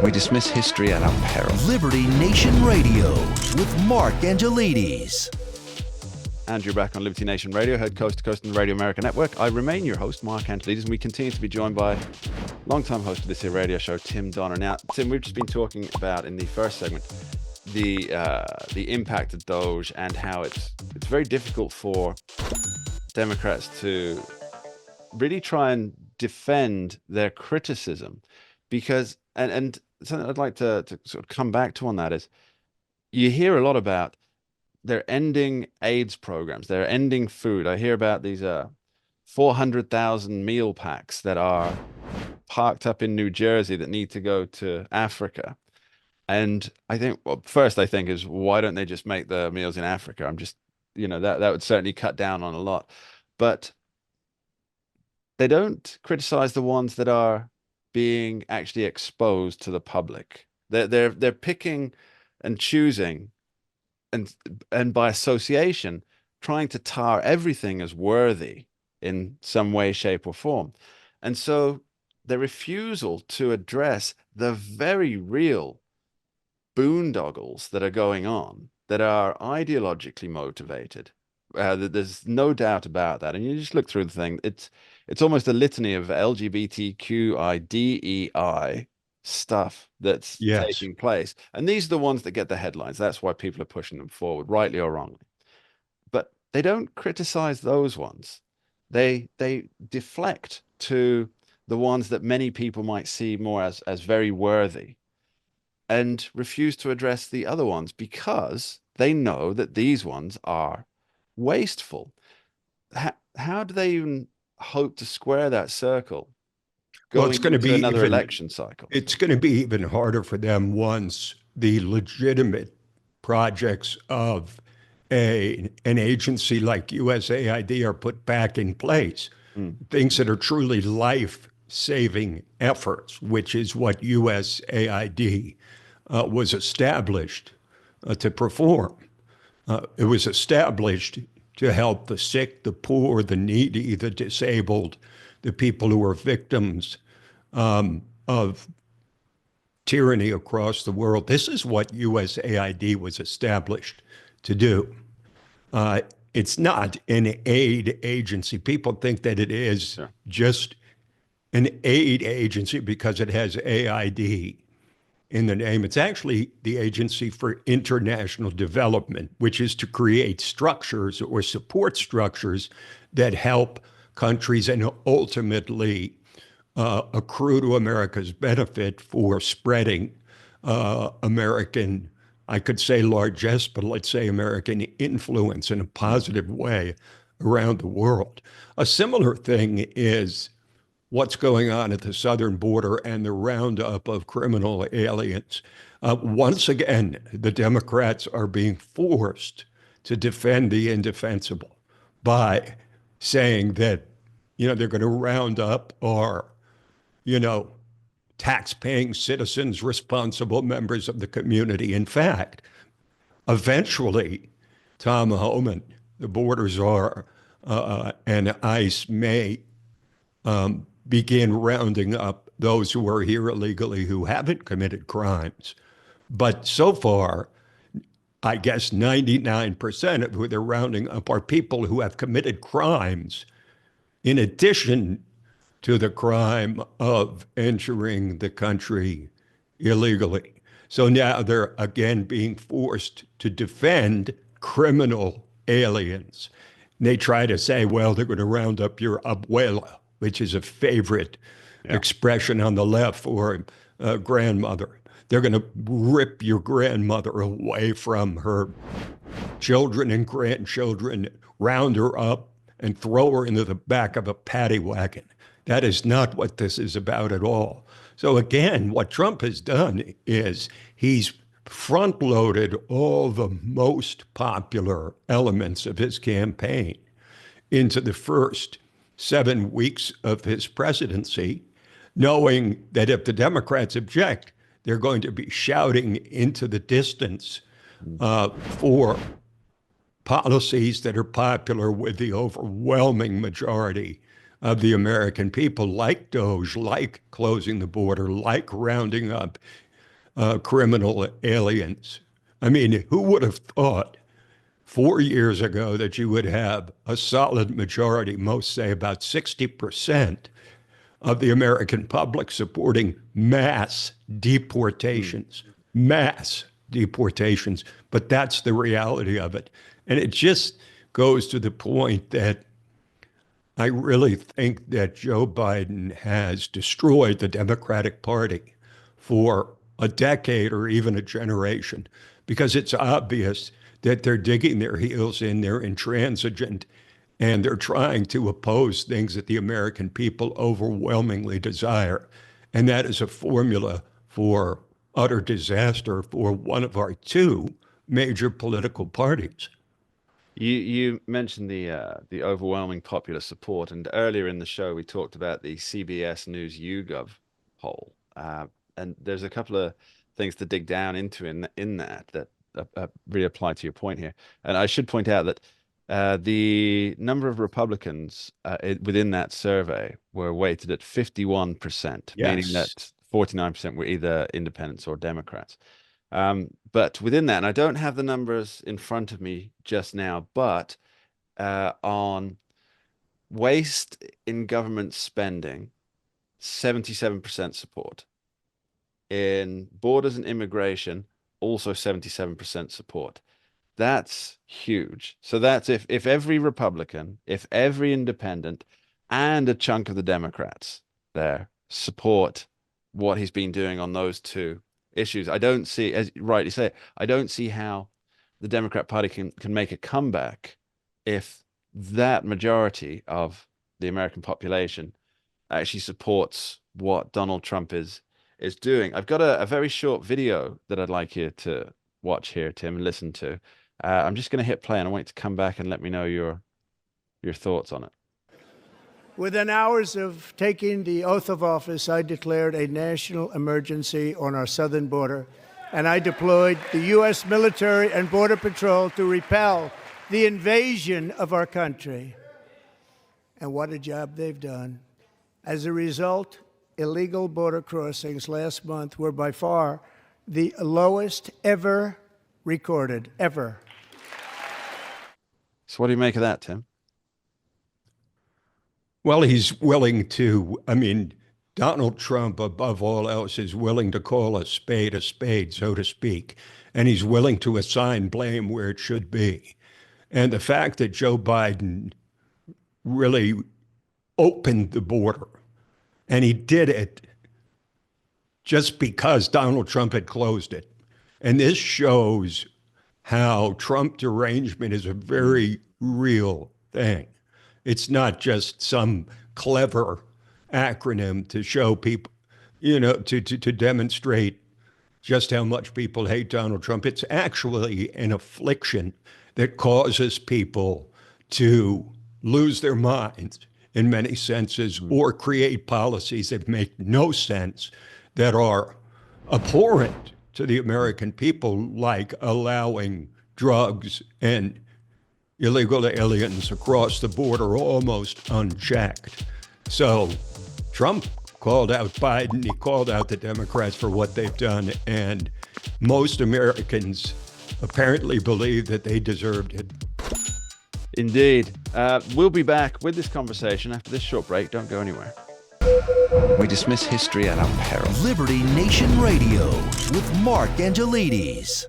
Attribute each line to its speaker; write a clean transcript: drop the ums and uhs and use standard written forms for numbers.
Speaker 1: We dismiss history at our peril.
Speaker 2: Liberty Nation Radio with Mark Angelides.
Speaker 3: And you're back on Liberty Nation Radio, heard coast to coast on the Radio America Network. I remain your host, Mark Angelides, and we continue to be joined by longtime host of this here radio show, Tim Donner. Now, Tim, we've just been talking about in the first segment the impact of DOGE and how it's very difficult for Democrats to really try and defend their criticism, because and something I'd like to sort of come back to on that is you hear a lot about they're ending AIDS programs, they're ending food. I hear about these 400,000 meal packs that are parked up in New Jersey that need to go to Africa. And I think, well, first I think is, why don't they just make the meals in Africa? I'm just, that would certainly cut down on a lot. But they don't criticize the ones that are being actually exposed to the public. They're picking and choosing, and by association, trying to tar everything as worthy in some way, shape, or form. And so the refusal to address the very real boondoggles that are going on, that are ideologically motivated. There's no doubt about that. And you just look through the thing, it's almost a litany of LGBTQI, stuff that's taking place. And these are the ones that get the headlines. That's why people are pushing them forward, rightly or wrongly. But they don't criticize those ones. They deflect to the ones that many people might see more as very worthy, and refuse to address the other ones because they know that these ones are wasteful. How do they even hope to square that circle?
Speaker 4: Well, it's going to be
Speaker 3: another election cycle.
Speaker 4: It's going to be even harder for them once the legitimate projects of an agency like USAID are put back in place. Things that are truly life-saving efforts, which is what USAID was established to perform. It was established to help the sick, the poor, the needy, the disabled, the people who are victims of tyranny across the world. This is what USAID was established to do. It's not an aid agency. People think that it is just an aid agency because it has AID in the name. It's actually the Agency for International Development, which is to create structures or support structures that help countries and ultimately accrue to America's benefit for spreading American, I could say largesse, but let's say American influence in a positive way around the world. A similar thing is what's going on at the southern border and the roundup of criminal aliens. Once again, the Democrats are being forced to defend the indefensible by saying that, they're going to round up our, tax-paying citizens, responsible members of the community. In fact, eventually, Tom Homan, the border czar, and ICE may begin rounding up those who are here illegally who haven't committed crimes. But so far, I guess 99% of who they're rounding up are people who have committed crimes in addition to the crime of entering the country illegally. So now they're again being forced to defend criminal aliens. And they try to say, well, they're going to round up your abuela, which is a favorite expression on the left for grandmother. They're going to rip your grandmother away from her children and grandchildren, round her up, and throw her into the back of a paddy wagon. That is not what this is about at all. So again, what Trump has done is he's front-loaded all the most popular elements of his campaign into the first 7 weeks of his presidency, knowing that if the Democrats object, they're going to be shouting into the distance for policies that are popular with the overwhelming majority of the American people, like DOGE, like closing the border, like rounding up criminal aliens. I mean, who would have thought 4 years ago that you would have a solid majority, most say about 60% of the American public supporting mass deportations, mass deportations. But that's the reality of it. And it just goes to the point that I really think that Joe Biden has destroyed the Democratic Party for a decade or even a generation, because it's obvious that they're digging their heels in, they're intransigent, and they're trying to oppose things that the American people overwhelmingly desire. And that is a formula for utter disaster for one of our two major political parties.
Speaker 3: You mentioned the overwhelming popular support, and earlier in the show we talked about the CBS News YouGov poll, and there's a couple of things to dig down into in that really apply to your point here. And I should point out that the number of Republicans within that survey were weighted at 51%, meaning that 49% were either independents or Democrats. But within that, and I don't have the numbers in front of me just now, but on waste in government spending, 77% support. In borders and immigration, also 77% support. That's huge. So that's if every Republican, if every independent, and a chunk of the Democrats there support what he's been doing on those two issues, I don't see, as you rightly say, I don't see how the Democrat Party can make a comeback if that majority of the American population actually supports what Donald Trump is doing. I've got a very short video that I'd like you to watch here, Tim, and listen to. I'm just going to hit play, and I want you to come back and let me know your thoughts on it.
Speaker 5: Within hours of taking the oath of office, I declared a national emergency on our southern border, and I deployed the U.S. military and Border Patrol to repel the invasion of our country. And what a job they've done. As a result, illegal border crossings last month were by far the lowest ever recorded, ever.
Speaker 3: So what do you make of that, Tim?
Speaker 4: Well, he's willing to, I mean, Donald Trump, above all else, is willing to call a spade, so to speak, and he's willing to assign blame where it should be. And the fact that Joe Biden really opened the border, and he did it just because Donald Trump had closed it. And this shows how Trump derangement is a very real thing. It's not just some clever acronym to show people, you know, to demonstrate just how much people hate Donald Trump. It's actually an affliction that causes people to lose their minds in many senses, or create policies that make no sense, that are abhorrent to the American people, like allowing drugs and illegal aliens across the border almost unchecked. So Trump called out Biden, he called out the Democrats for what they've done, and most Americans apparently believe that they deserved it.
Speaker 3: Indeed. We'll be back with this conversation after this short break. Don't go anywhere.
Speaker 1: We dismiss history at our peril.
Speaker 2: Liberty Nation Radio with Mark Angelides.